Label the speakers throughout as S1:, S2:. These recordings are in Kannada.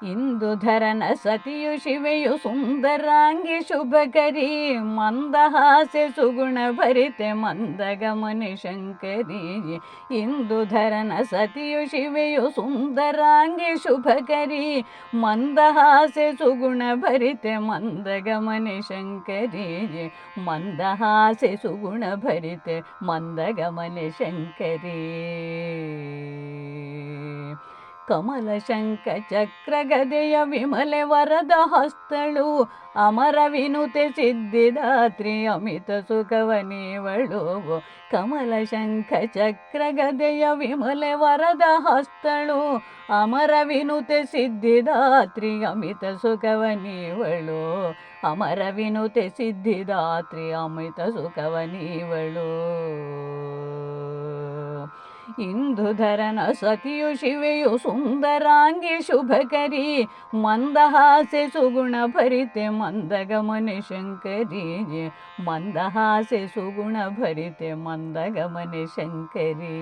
S1: ಇಂದುಧರನ ಸತಿಯು ಶಿವೆಯು ಸುಂದರಾಂಗಿ ಶುಭಕರಿ ಮಂದಹಾಸ್ಯ ಸುಗುಣ ಭರಿತೆ ಮಂದಗಮನೆ ಶಂಕರಿ. ಇಂದುಧರನ ಸತಿಯು ಶಿವೆಯು ಸುಂದರಾಂಗಿ ಶುಭಕರಿ ಮಂದಹಾಸ್ಯ ಸುಗುಣ ಭರಿತೆ ಮಂದಗಮನೆ ಶಂಕರಿ. ಮಂದಹಾಸ್ಯ ಸುಗುಣ ಭರಿತೆ ಮಂದಗಮನೆ ಶಂಕರಿ. ಕಮಲ ಶಂಖ ಚಕ್ರ ಗದೆಯ ವಿಮಲೆ ವರದ ಹಸ್ತಳು ಅಮರ ವಿನುತೆ ಸಿದ್ಧಿದಾತ್ರಿ ಅಮಿತ ಸುಖವ ನೀವಳು. ಕಮಲ ಶಂಖ ಚಕ್ರ ಗದೆಯ ವಿಮಲೆ ವರದ ಹಸ್ತಳು ಅಮರ ವಿನುತೆ ಸಿದ್ಧಿದಾತ್ರಿ ಅಮಿತ ಸುಖವ ನೀವಳು. ಅಮರ ವಿನುತೆ ಸಿದ್ಧಿದಾತ್ರಿ ಅಮಿತ ಸುಖವ ನೀವಳು. ಇಂದುಧರನ ಸತಿಯು ಶಿವೆಯು ಸುಂದರಾಂಗಿ ಶುಭಕರಿ ಮಂದಹಾಸ್ಯ ಸುಗುಣ ಭರಿತೆ ಮಂದಗಮನೆ ಶಂಕರಿ. ಮಂದಹಾಸ್ಯ ಸುಗುಣ ಭರಿತೆ ಮಂದಗಮನೆ ಶಂಕರಿ.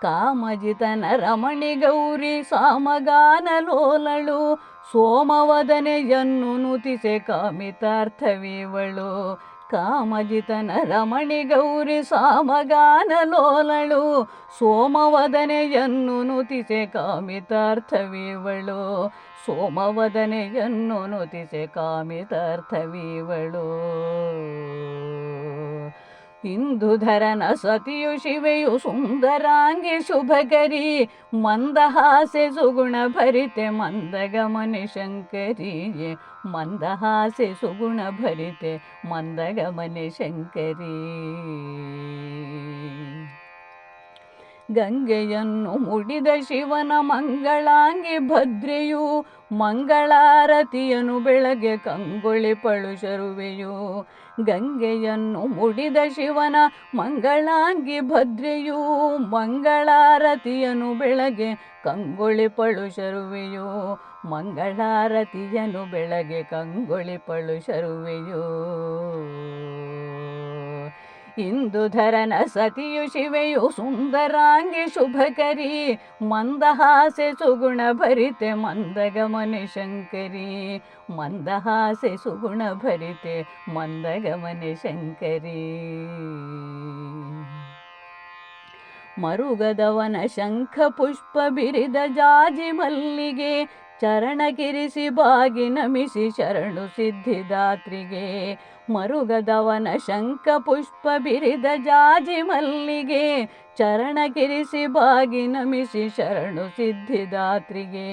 S1: ಕಾಮಜಿತನ ರಮಣಿ ಗೌರಿ ಸಾಮಗಾನ ಲೋಲಳು ಸೋಮವದನೆಯನ್ನು ನುತಿಸೆ ಕಾಮಿತಾರ್ಥವೀವಳು. ಕಾಮಜಿತನ ರಮಣಿ ಗೌರಿ ಸಾಮಗಾನ ಲೋಲಳು ಸೋಮವದನೆಯನ್ನು ನುತಿಸೆ ಕಾಮಿತಾರ್ಥವೀವಳು. ಸೋಮವದನೆಯನ್ನು ನುತಿಸೆ ಕಾಮಿತಾರ್ಥವೀವಳು. ಇಂದುಧರನ ಸತಿಯು ಶಿವೆಯು ಸುಂದರಾಂಗಿ ಶುಭಕರಿ ಮಂದಹಾಸ್ಯ ಸುಗುಣ ಭರಿತೆ ಮಂದಗಮನೆ ಶಂಕರಿ. ಮಂದಹಾಸ್ಯ ಸುಗುಣ ಭರಿತೆ ಮಂದಗಮನೆ ಶಂಕರಿ. ಗಂಗೆಯನ್ನು ಮುಡಿದ ಶಿವನ ಮಂಗಳಾಂಗಿ ಭದ್ರೆಯು ಮಂಗಳಾರತಿಯನು ಬೆಳಗ್ಗೆ ಕಂಗೊಳಿಪಳು ಶರುವೆಯು. ಗಂಗೆಯನ್ನು ಮುಡಿದ ಶಿವನ ಮಂಗಳಾಂಗಿ ಭದ್ರೆಯು ಮಂಗಳಾರತಿಯನು ಬೆಳಗ್ಗೆ ಕಂಗೊಳಿಪಳು ಶರುವೆಯು. ಮಂಗಳಾರತಿಯನು ಬೆಳಗ್ಗೆ ಕಂಗೊಳಿಪಳು ಶರುವೆಯು. ಇಂದುಧರನ ಸತಿಯು ಶಿವೆಯು ಸುಂದರಾಂಗಿ ಶುಭಕರಿ ಮಂದಹಾಸ್ಯ ಸುಗುಣ ಭರಿತೆ ಮಂದಗಮನೆ ಶಂಕರಿ. ಮಂದಹಾಸ್ಯ ಸುಗುಣ ಭರಿತೆ ಮಂದಗಮನೆ ಶಂಕರಿ. ಮರುಗದವನ ಶಂಖ ಪುಷ್ಪ ಬಿರಿದ ಜಾಜಿ ಮಲ್ಲಿಗೆ ಚರಣಕಿರಿಸಿ ಬಾಗಿ ನಮಿಸಿ ಶರಣು ಸಿದ್ಧಿದಾತ್ರಿಗೆ. ಮರುಗದವನ ಶಂಖ ಪುಷ್ಪ ಬಿರಿದ ಜಾಜಿ ಮಲ್ಲಿಗೆ ಚರಣಕಿರಿಸಿ ಬಾಗಿ ನಮಿಸಿ ಶರಣು ಸಿದ್ಧಿದಾತ್ರಿಗೆ.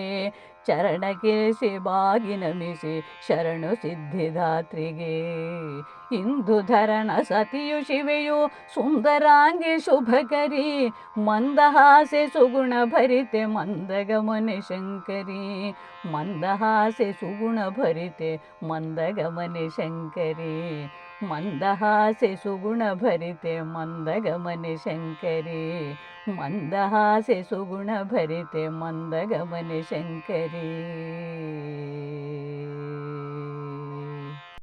S1: ಚರಣಕಿರಿಸಿ ಬಾಗಿ ನಮಿಸಿ ಶರಣು ಸಿದ್ಧಿದಾತ್ರಿಗೆ. ಇಂದುಧರನ ಸತಿಯು ಶಿವೆಯು ಸುಂದರಾಂಗಿ ಶುಭಕರಿ ಮಂದಹಾಸ್ಯ ಸುಗುಣ ಭರಿತೆ ಮಂದಗಮನೆ ಶಂಕರಿ. ಮಂದಹಾಸ್ಯ ಸುಗುಣ ಭರಿತೆ ಮಂದಗಮನೆ ಶಂಕರಿ. ಮಂದಹಾಸ್ಯ ಸುಗುಣ ಭರಿತೆ ಮಂದಗಮನೆ ಶಂಕರಿ. ಮಂದಹಾಸ್ಯ ಸುಗುಣ ಭರಿತೆ ಮಂದಗಮನೆ ಶಂಕರಿ.